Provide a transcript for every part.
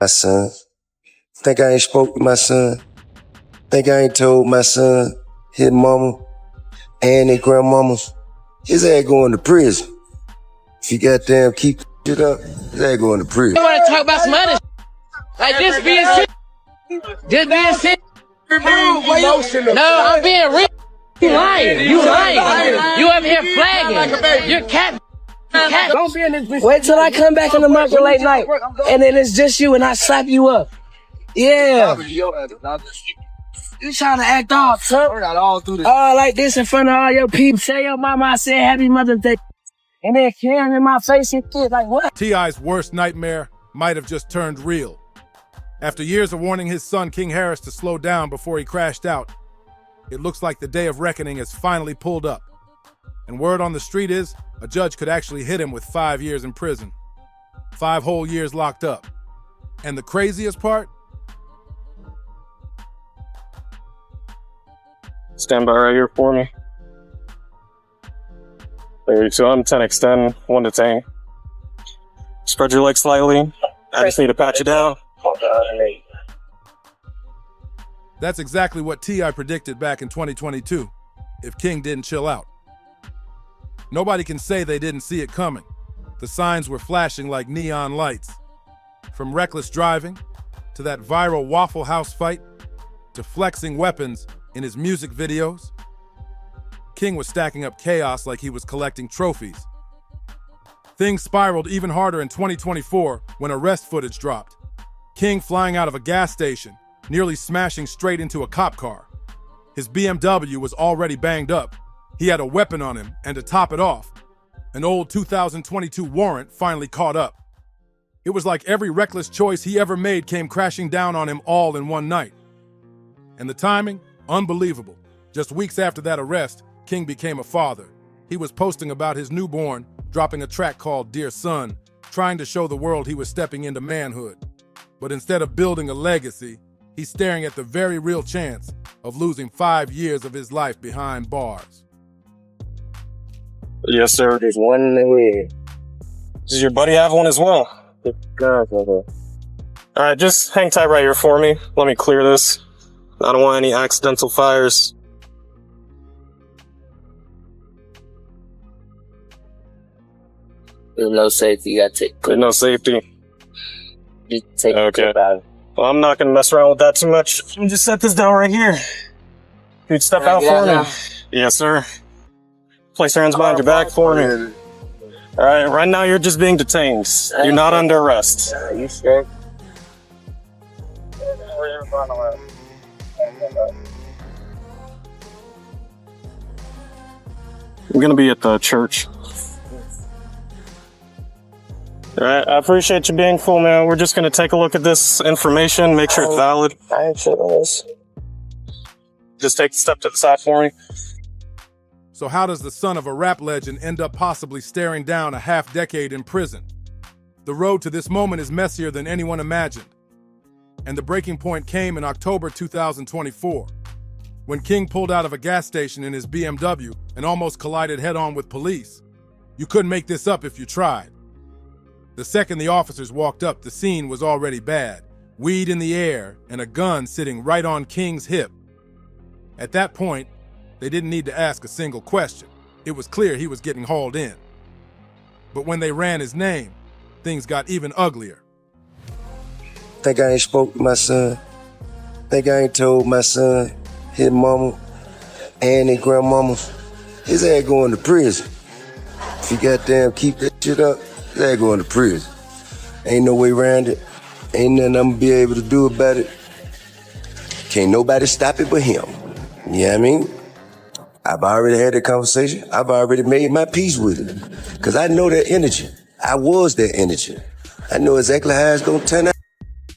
my son. Think I ain't spoke to my son. Think I ain't told my son, his mama, and his grandmamas, his ass going to prison. If you goddamn keep shit up, his ass going to prison. I want to talk about some other like this being shit. This being shit. No, I'm being real. You lying. You lying. You over here flagging. You're cat. Don't be in this bitch. Wait till I come back in the market late night, and then it's just you, and I slap you up. Yeah. You trying to act off, son? All like this in front of all your people. Say your mama I said happy Mother's Day, and then Karen in my face and shit. Like what? T.I.'s worst nightmare might have just turned real. After years of warning his son King Harris to slow down before he crashed out, it looks like the day of reckoning has finally pulled up. And word on the street is a judge could actually hit him with 5 years in prison. 5 whole years locked up. And the craziest part? Stand by right here for me. 32, I'm 10x10, 1 to 10. Spread your legs slightly. I just need to pat you down. That's exactly what T.I. predicted back in 2022, if King didn't chill out. Nobody can say they didn't see it coming. The signs were flashing like neon lights. From reckless driving, to that viral Waffle House fight, to flexing weapons in his music videos, King was stacking up chaos like he was collecting trophies. Things spiraled even harder in 2024 when arrest footage dropped. King flying out of a gas station, nearly smashing straight into a cop car. His BMW was already banged up. He had a weapon on him, and to top it off, an old 2022 warrant finally caught up. It was like every reckless choice he ever made came crashing down on him all in one night. And the timing? Unbelievable. Just weeks after that arrest, King became a father. He was posting about his newborn, dropping a track called Dear Son, trying to show the world he was stepping into manhood. But instead of building a legacy, he's staring at the very real chance of losing 5 years of his life behind bars. Yes, sir. There's one in the way. Does your buddy have one as well? Alright, just hang tight right here for me. Let me clear this. I don't want any accidental fires. There's no safety. You gotta take. There's no safety. You take Okay. out. Well, I'm not gonna mess around with that too much. Let me just set this down right here. Dude, step out for me. Yes, sir. Place your hands behind your back for me. Alright, right now you're just being detained. You're not under arrest. Are you sure? I'm gonna be at the church. Alright, I appreciate you being cool, man. We're just gonna take a look at this information, make sure it's valid. I ain't sure it is. Just take a step to the side for me. So how does the son of a rap legend end up possibly staring down a half-decade in prison? The road to this moment is messier than anyone imagined. And the breaking point came in October 2024, when King pulled out of a gas station in his BMW and almost collided head-on with police. You couldn't make this up if you tried. The second the officers walked up, the scene was already bad. Weed in the air and a gun sitting right on King's hip. At that point, they didn't need to ask a single question. It was clear he was getting hauled in. But when they ran his name, things got even uglier. Think I ain't spoke to my son. Think I ain't told my son, his mama, and his grandmamas, his ass going to prison. If you goddamn keep that shit up, his ass going to prison. Ain't no way around it. Ain't nothing I'm gonna be able to do about it. Can't nobody stop it but him. You know what I mean? I've already had that conversation. I've already made my peace with it. Because I know that energy. I was that energy. I know exactly how it's going to turn out.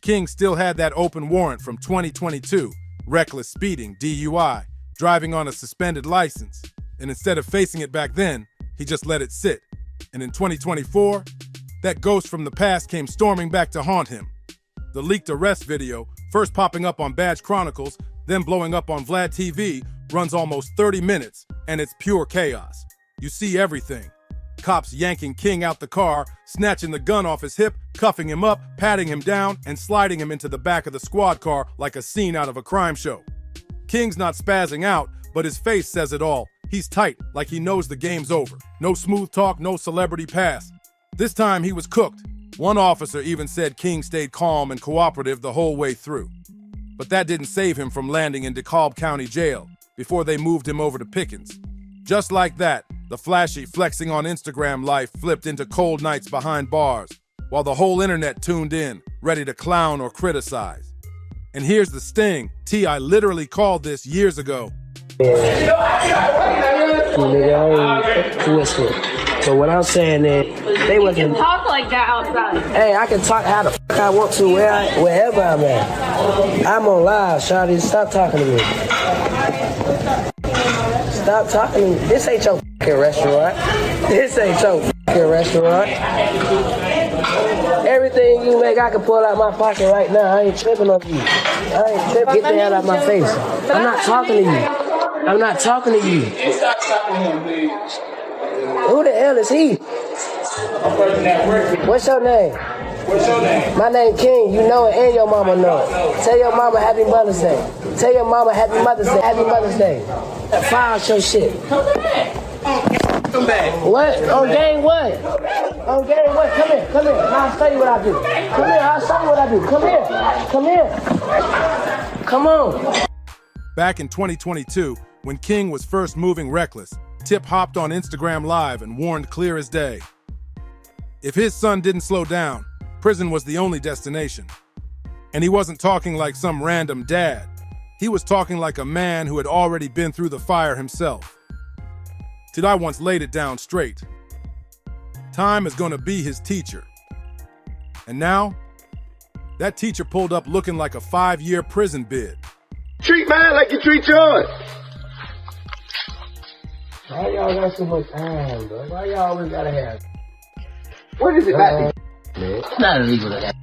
King still had that open warrant from 2022, reckless speeding, DUI, driving on a suspended license. And instead of facing it back then, he just let it sit. And in 2024, that ghost from the past came storming back to haunt him. The leaked arrest video, first popping up on Badge Chronicles, then blowing up on Vlad TV, runs almost 30 minutes, and it's pure chaos. You see everything. cops yanking King out the car, snatching the gun off his hip, cuffing him up, patting him down, and sliding him into the back of the squad car like a scene out of a crime show. King's not spazzing out, but his face says it all. He's tight, like he knows the game's over. No smooth talk, no celebrity pass. This time he was cooked. One officer even said King stayed calm and cooperative the whole way through. But that didn't save him from landing in DeKalb County Jail before they moved him over to Pickens. Just like that, the flashy flexing on Instagram life flipped into cold nights behind bars, while the whole internet tuned in, ready to clown or criticize. And here's the sting. T.I. literally called this years ago. So what I'm saying is, they wasn't. You can talk like that outside. Hey, I can talk how the fuck I want to wherever I'm at. I'm on live, shawty. Stop talking to me. Stop talking to me. This ain't your fucking restaurant. This ain't your fucking restaurant. Everything you make, I can pull out my pocket right now. I ain't tripping on you. I ain't tripping. Get the hell out of my face. I'm not talking to you. I'm not talking to you. Who the hell is he? What's your name? What's your name? My name King. You know it and your mama know it. Tell your mama Happy Mother's Day. Tell your mama Happy Mother's Day. Happy Mother's Day. File your shit. Come back. What? On game what? On game what? Come here. Come here. I'll show you what I do. Come here. I'll show you what I do. Come here. Come here. Come on. Back in 2022, when King was first moving reckless, Tip hopped on Instagram Live and warned clear as day. If his son didn't slow down, prison was the only destination. And he wasn't talking like some random dad. He was talking like a man who had already been through the fire himself. T.I. once laid it down straight. Time is gonna be his teacher. And now, that teacher pulled up looking like a 5-year prison bid. Treat mine like you treat yours. Why y'all got so much time, bro? Why y'all always gotta have? What is it about man? It's not illegal to have.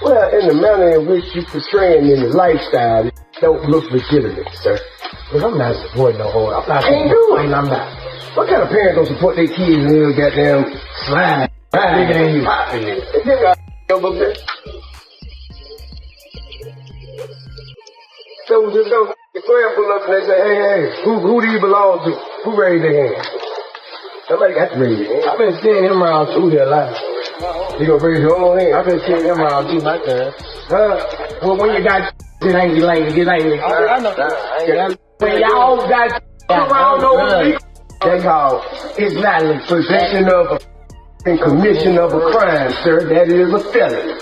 Well, in the manner in which you portraying in the lifestyle, it don't look legitimate, sir. Cause I'm not supporting no whore. I'm not Ain't supporting. doing. I'm not. What kind of parents don't support their kids in little goddamn slide? Bigger than you. Popping it. Is there a over there? So just go the clan pull up and they say, hey, who do you belong to? Who raised their hand? Somebody got to raise their hand. I've been seeing him around through their life. You gonna raise your own hand? I've been seeing him around through my time. Well, when you got get angry, get angry. I know that. When y'all got around those people, that's called it's not a possession of and commission of a crime, sir. That is a felony.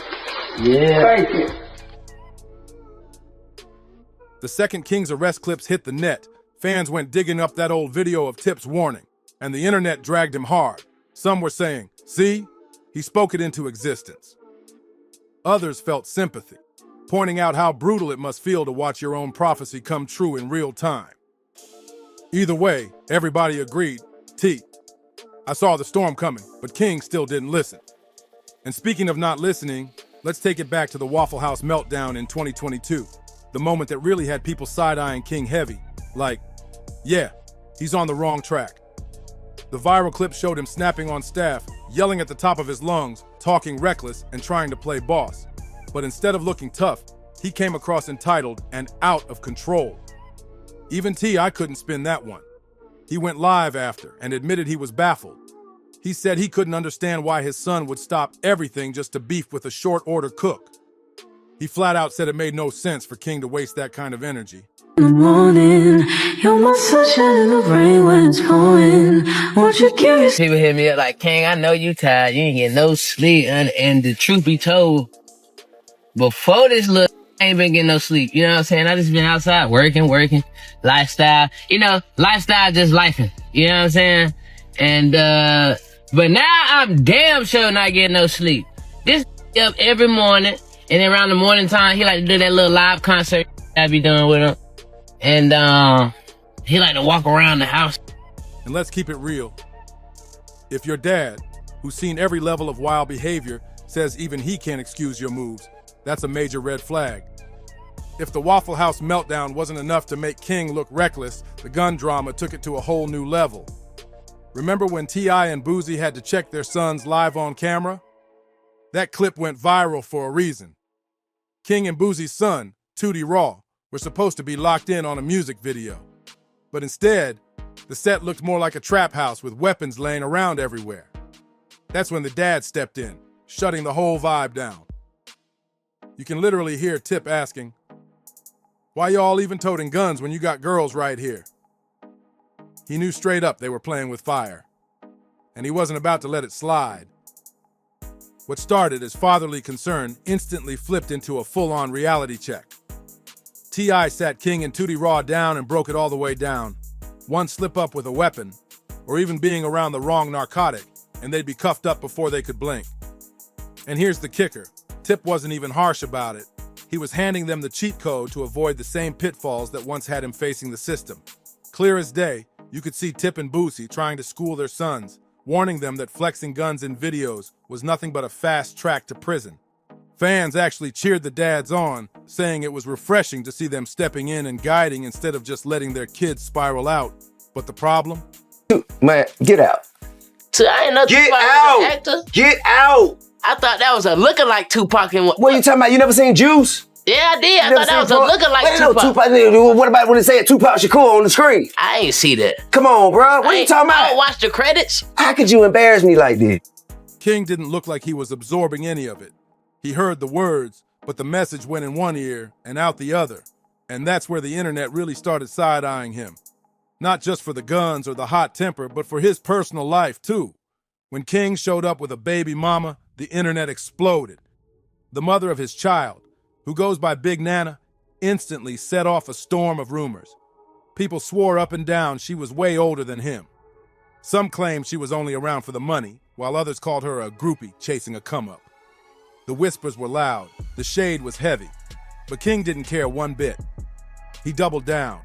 Yeah. Thank you. The second King's arrest clips hit the net, fans went digging up that old video of Tip's warning, and the internet dragged him hard. Some were saying, see, he spoke it into existence. Others felt sympathy, pointing out how brutal it must feel to watch your own prophecy come true in real time. Either way, everybody agreed, I saw the storm coming, but King still didn't listen. And speaking of not listening, let's take it back to the Waffle House meltdown in 2022. The moment that really had people side-eyeing King heavy. Like, yeah, he's on the wrong track. The viral clip showed him snapping on staff, yelling at the top of his lungs, talking reckless, and trying to play boss. But instead of looking tough, he came across entitled and out of control. Even T.I. couldn't spin that one. He went live after and admitted he was baffled. He said he couldn't understand why his son would stop everything just to beef with a short-order cook. He flat out said it made no sense for King to waste that kind of energy. In the morning, you're my sunshine in the rain when it's pouring. Won't you give me People hit me up like, King, I know you tired. You ain't get no sleep. And the truth be told, before this look, I ain't been getting no sleep. You know what I'm saying? I just been outside working, lifestyle. You know, lifestyle just lifing. You know what I'm saying? And, but now I'm damn sure not getting no sleep. This up every morning. And then around the morning time, he like to do that little live concert I be doing with him. And he like to walk around the house. And let's keep it real. If your dad, who's seen every level of wild behavior, says even he can't excuse your moves, that's a major red flag. If the Waffle House meltdown wasn't enough to make King look reckless, the gun drama took it to a whole new level. Remember when T.I. and Boosie had to check their sons live on camera? That clip went viral for a reason. King and Boosie's son, Tootie Raw, were supposed to be locked in on a music video. But instead, the set looked more like a trap house with weapons laying around everywhere. That's when the dad stepped in, shutting the whole vibe down. You can literally hear Tip asking, "Why y'all even toting guns when you got girls right here?" He knew straight up they were playing with fire, and he wasn't about to let it slide. What started as fatherly concern instantly flipped into a full-on reality check. T.I. sat King and Tootie Raw down and broke it all the way down. One slip up with a weapon, or even being around the wrong narcotic, and they'd be cuffed up before they could blink. And here's the kicker. Tip wasn't even harsh about it. He was handing them the cheat code to avoid the same pitfalls that once had him facing the system. Clear as day, you could see Tip and Boosie trying to school their sons, warning them that flexing guns in videos was nothing but a fast track to prison. Fans actually cheered the dads on, saying it was refreshing to see them stepping in and guiding instead of just letting their kids spiral out. But the problem? Man, get out. So I ain't know Get Tupac out. was an actor. Get out. I thought that was a looking like Tupac. And What are you talking about? You never seen Juice? Yeah, I did. I You thought that never was seen a looking like Wait, no, Tupac. What about when they say Tupac Shakur on the screen? I ain't see that. Come on, bro. What are you talking I don't about? watch the credits. How could you embarrass me like this? King didn't look like he was absorbing any of it. He heard the words, but the message went in one ear and out the other. And that's where the internet really started side-eyeing him. Not just for the guns or the hot temper, but for his personal life, too. When King showed up with a baby mama, the internet exploded. The mother of his child, who goes by Big Nana, instantly set off a storm of rumors. People swore up and down she was way older than him. Some claimed she was only around for the money, while others called her a groupie chasing a come-up. The whispers were loud, the shade was heavy, but King didn't care one bit. He doubled down.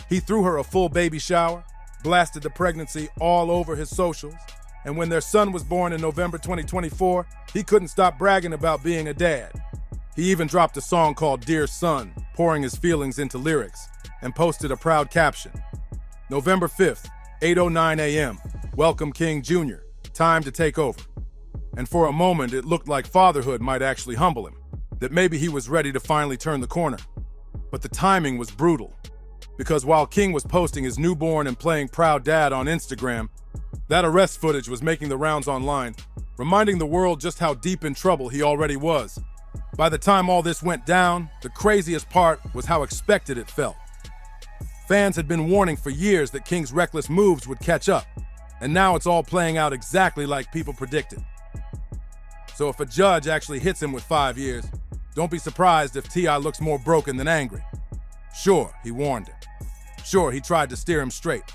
He threw her a full baby shower, blasted the pregnancy all over his socials, and when their son was born in November 2024, he couldn't stop bragging about being a dad. He even dropped a song called Dear Son, pouring his feelings into lyrics, and posted a proud caption. November 5th, 8:09 a.m., welcome King Jr., time to take over. And for a moment, it looked like fatherhood might actually humble him, that maybe he was ready to finally turn the corner. But the timing was brutal, because while King was posting his newborn and playing proud dad on Instagram, that arrest footage was making the rounds online, reminding the world just how deep in trouble he already was. By the time all this went down, the craziest part was how expected it felt. Fans had been warning for years that King's reckless moves would catch up, and now it's all playing out exactly like people predicted. So if a judge actually hits him with 5 years, don't be surprised if T.I. looks more broken than angry. Sure, he warned him. Sure, he tried to steer him straight.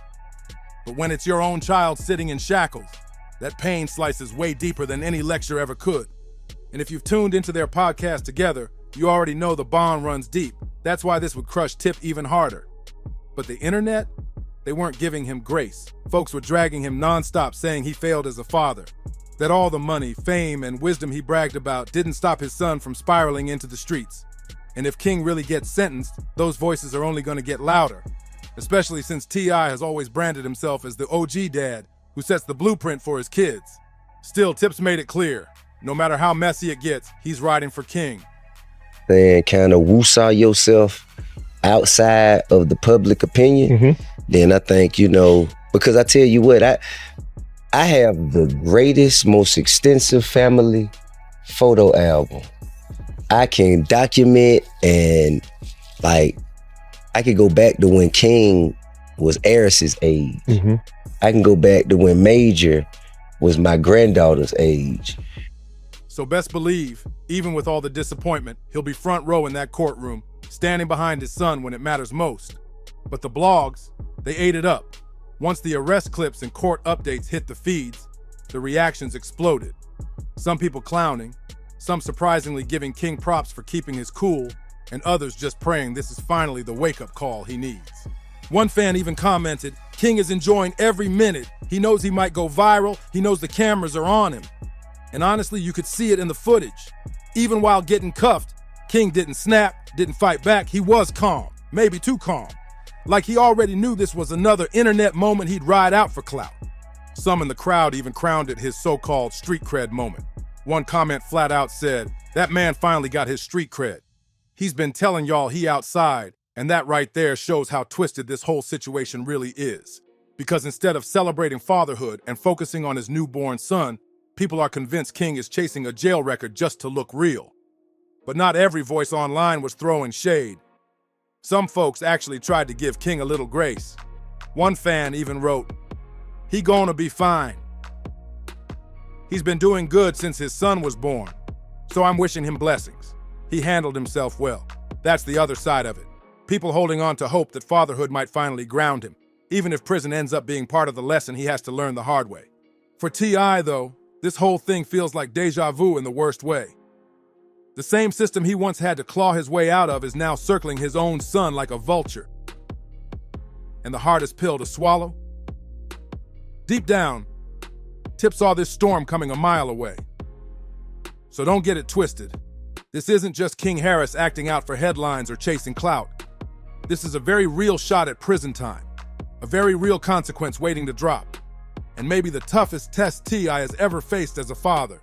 But when it's your own child sitting in shackles, that pain slices way deeper than any lecture ever could. And if you've tuned into their podcast together, you already know the bond runs deep. That's why this would crush Tip even harder. But the internet, they weren't giving him grace. Folks were dragging him nonstop, saying he failed as a father, that all the money, fame, and wisdom he bragged about didn't stop his son from spiraling into the streets. And if King really gets sentenced, those voices are only going to get louder, especially since T.I. has always branded himself as the OG dad who sets the blueprint for his kids. Still, Tip's made it clear, no matter how messy it gets, he's riding for King. Then kind of woosah yourself outside of the public opinion, then I think, because I tell you what, I have the greatest, most extensive family photo album. I can document and I could go back to when King was Eris's age. I can go back to when Major was my granddaughter's age. So best believe, even with all the disappointment, he'll be front row in that courtroom, standing behind his son when it matters most. But the blogs, they ate it up. Once the arrest clips and court updates hit the feeds, the reactions exploded. Some people clowning, some surprisingly giving King props for keeping his cool, and others just praying this is finally the wake-up call he needs. One fan even commented, King is enjoying every minute. He knows he might go viral. He knows the cameras are on him. And honestly, you could see it in the footage. Even while getting cuffed, King didn't snap, didn't fight back. He was calm, maybe too calm. Like he already knew this was another internet moment he'd ride out for clout. Some in the crowd even crowned it his so-called street cred moment. One comment flat out said, "That man finally got his street cred. He's been telling y'all he outside, and that right there shows how twisted this whole situation really is. Because instead of celebrating fatherhood and focusing on his newborn son, people are convinced King is chasing a jail record just to look real. But not every voice online was throwing shade. Some folks actually tried to give King a little grace. One fan even wrote, "He gonna be fine. He's been doing good since his son was born, so I'm wishing him blessings. He handled himself well." That's the other side of it. People holding on to hope that fatherhood might finally ground him, even if prison ends up being part of the lesson he has to learn the hard way. For T.I., though, this whole thing feels like deja vu in the worst way. The same system he once had to claw his way out of is now circling his own son like a vulture. And the hardest pill to swallow? Deep down, Tip saw this storm coming a mile away. So don't get it twisted. This isn't just King Harris acting out for headlines or chasing clout. This is a very real shot at prison time, a very real consequence waiting to drop, and maybe the toughest test T.I. has ever faced as a father.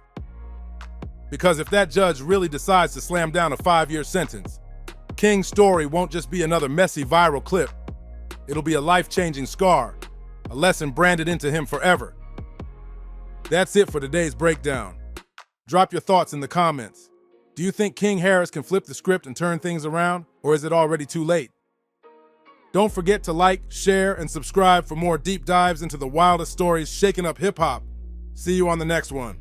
Because if that judge really decides to slam down a 5-year sentence, King's story won't just be another messy viral clip. It'll be a life-changing scar, a lesson branded into him forever. That's it for today's breakdown. Drop your thoughts in the comments. Do you think King Harris can flip the script and turn things around, or is it already too late? Don't forget to like, share, and subscribe for more deep dives into the wildest stories shaking up hip-hop. See you on the next one.